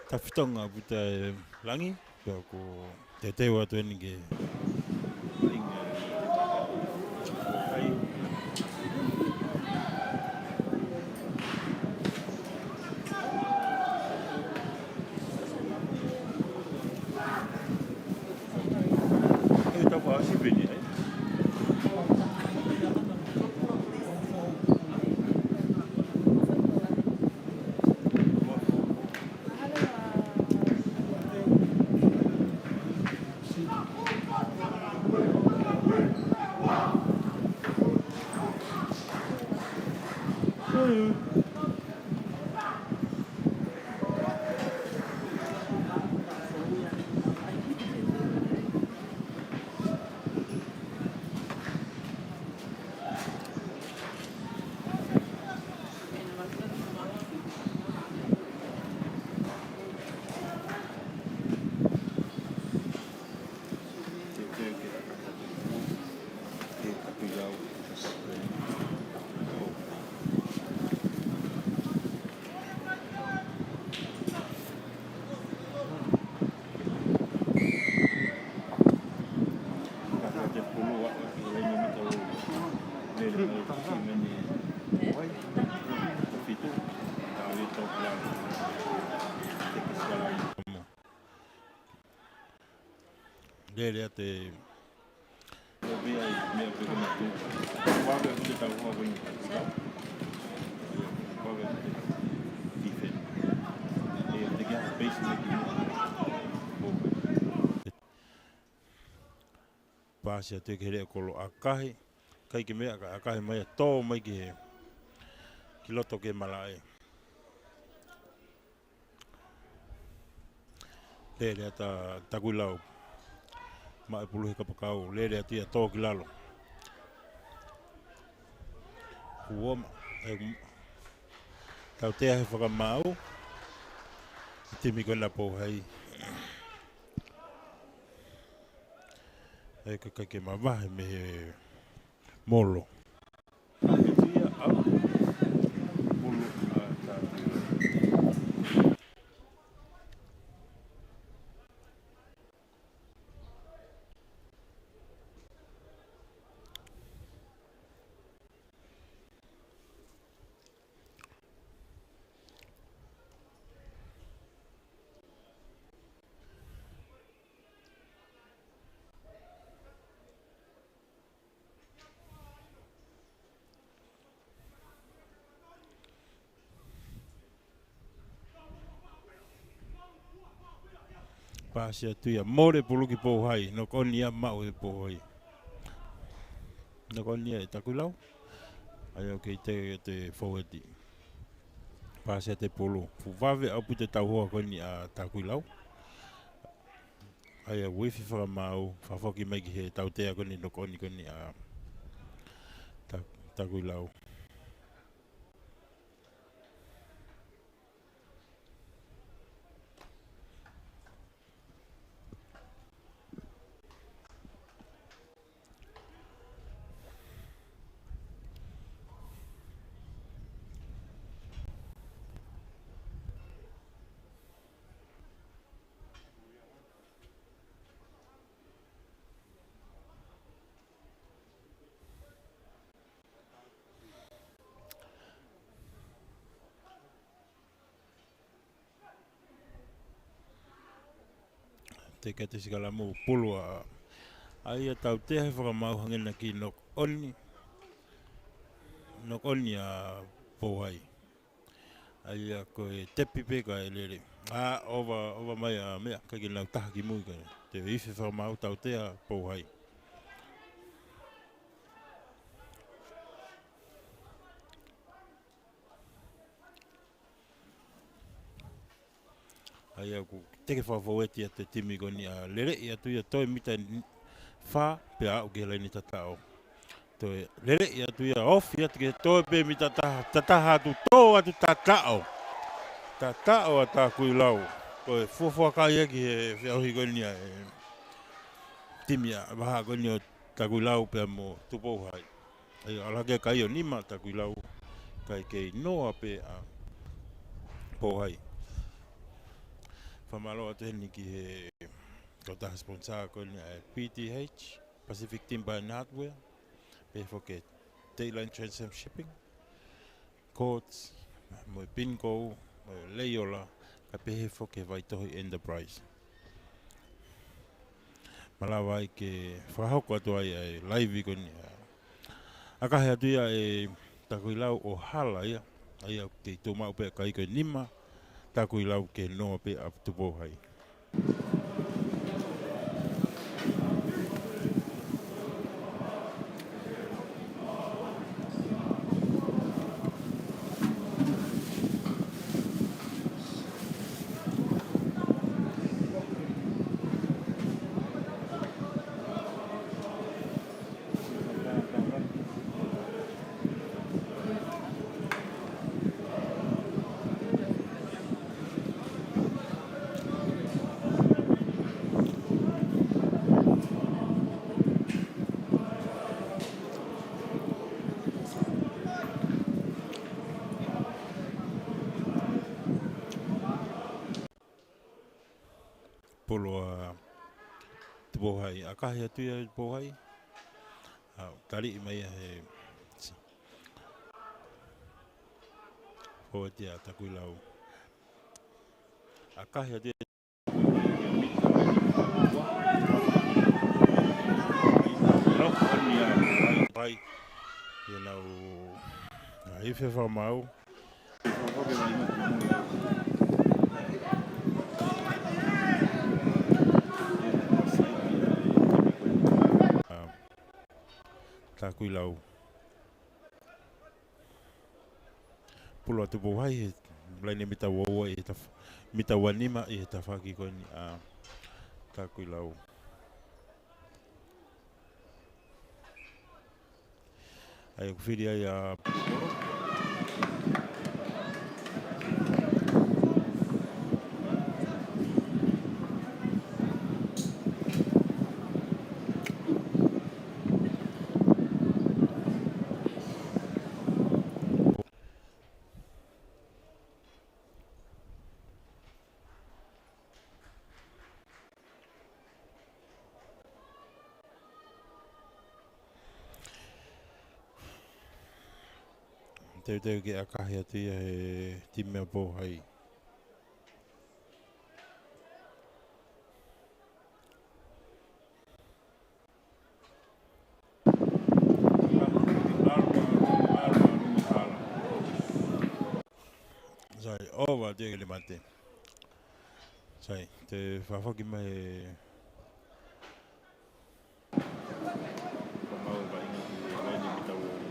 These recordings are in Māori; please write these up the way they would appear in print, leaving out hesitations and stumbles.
Tawhitonga puta langi, pia ko te teo atu eni ke inga hai. E tau asi beni ai. Lele te pasia te kere kolo akahi, kai ke mea ka akahi mai tō mai ki loto ke malae. Lele ta takulau mai puluhi kapakau, lele atia tō ki lalo. Uoma, tau te ahe whakamau, timi kona po hei. E ka kai ke mawahe me he molo. Pasia tuia more puluki po hai, no konia mau e po hai. No konia e takulau, ai o kei te forwardi. Pasia te pulu, fuwave au pute tau hoa koni a takulau. Ai a wifi whakamau, whawhoki mai ki he tau tea koni no koni a takulau. Te kate sikala mou pulu a ai a tau tea he whakamau hangena ki no koni a po hai. Ai a koe tepi peka e lere. Ova mai a mea, kake nau taha ki mui kare. Te ife whakamau tau tea po hai. Ai a ku teke whawhaweti a te timi koni a lere i atu i a toi mita wha pe au ke lai ni tatao. Toi lere i atu i a ofi atu ke toi pe mita tataha atu tō atu tatao. Tatao a tā kui lau. Toi fuafua kai eki he whiauhi koni a timi a waha koni o tā kui lau pe mo tupou hai. Ai alake kai o nima tā kui lau kai kei noa pe a po hai. Famalo atu heni ki he kota sponsor ko ni PTH Pacific Timber and Hardware pe foke Dayline Transam Shipping Courts mo Pinko mo Leiola ka pe he foke vai tohi Enterprise malawa ai ke whahoko atu ai live ko ni akahe atu ia takuilau o hala ia ai au te tō mau pe kai ko nima takuilau ke no pe ap tupo hai polo tupo hai akahe atu ia tupo hai tari i mai he ho tia takuilau akahe atu pai ia lau ife whamau takuilau pulo atu po hai laine mita wawa mita wanima i ta whaki ko ni takuilau ai ku whiri ai te ke akahe atu ia he timea po hai sai ova te le mate sai te whawhaki mai pamau ba inga ki laine mita wawa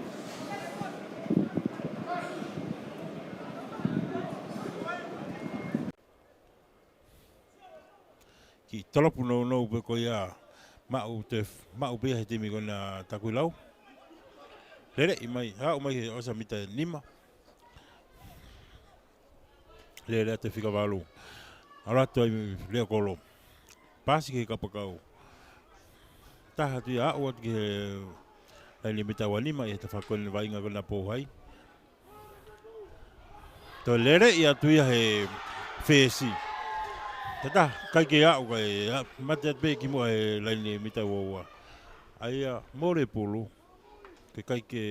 ki tolopu no pe ko ia mau pe he timi kona takuilau lere i mai ha o mai he osa mita nima lere te whika walu arato ai lea kolo pasi ke kapakau taha tu ia o ke laine mita wanima i te whakone wainga kona po hai to lere ia tu ia he fesi tata kai ke au kai mate pe ki mo e laine mita wawa ai more pulu ke kai ke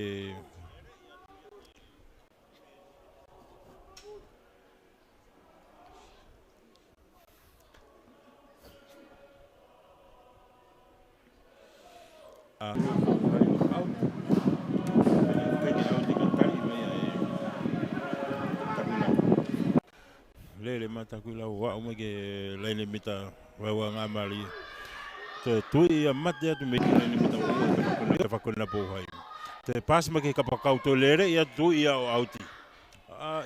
lele mata kuila wa o ke laine mita wawa nga mali te tui mate atu me laine mita wawa ka fakona po hai te pas ma ke kapakau to lere ia tui o auti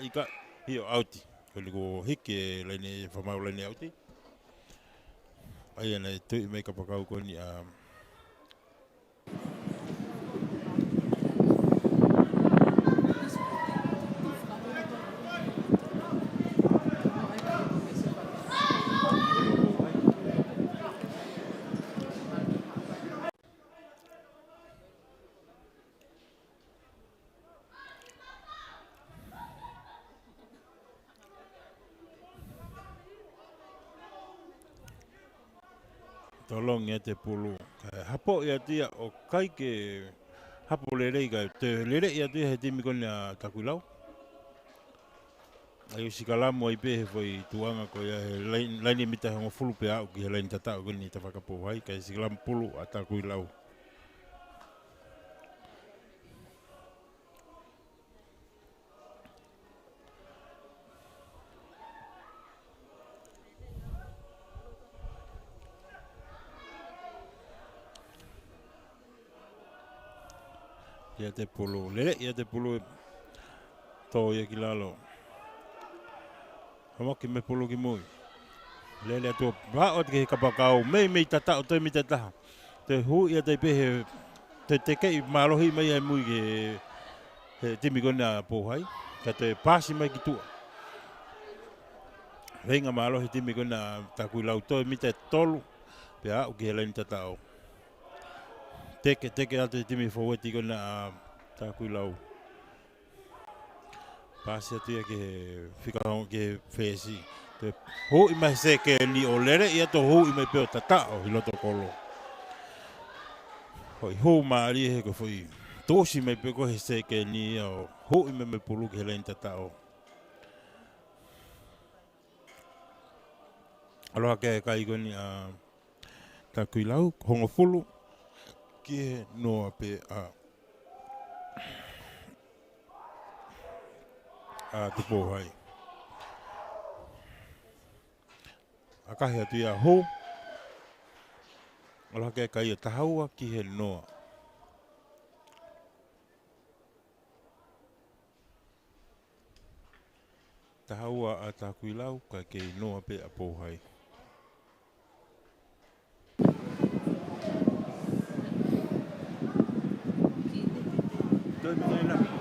ika hi o auti ko ligo hike laine famau laine auti ai ana tui me kapakau ko ni tolong e te pulu. Hapo ia tia o kai ke hapo lere i kai. Te lere ia tia he timi kone a takuilau. Ai o sikalamu ai pe he foi tuanga ko ia he laini mita hongo fulu pe au ki he laini tatao koni ta whakapo hai. Kai sikalamu pulu a takuilau. Ia te pulu. Lere ia te pulu tō ia ki lalo. Hamoki me pulu ki mui. Lele atua whaot ke kapakau. Mei tatao toi mi tataha. Te hu ia te pehe. Te kei marohi mai ai mui ke he timi kone a pōhai. Ka te pāsi mai ki tua. Renga marohi timi kone a takuilau toi mi te tolu. Pe au ki he laini tatao. Teke atu timi faweti kone a takuilau. Pāsi atu ia ke whikahongo ke whesi. Te hui mai se ke ni o lere ia to hui mai peo tatao hi loto kolo. Hoi hou maari he ko fui tosi mai peo ko he se ke ni o hui mai me pulu ke laini tatao. Aloha ke kai koni a takuilau hongo fulu ki he noa pe a te pōhai. Akahi atu ia hou. Aloha ke kai a tahaua ki he noa. Tahaua a takuilau ka ke noa pe a pōhai. Toi mi nei la.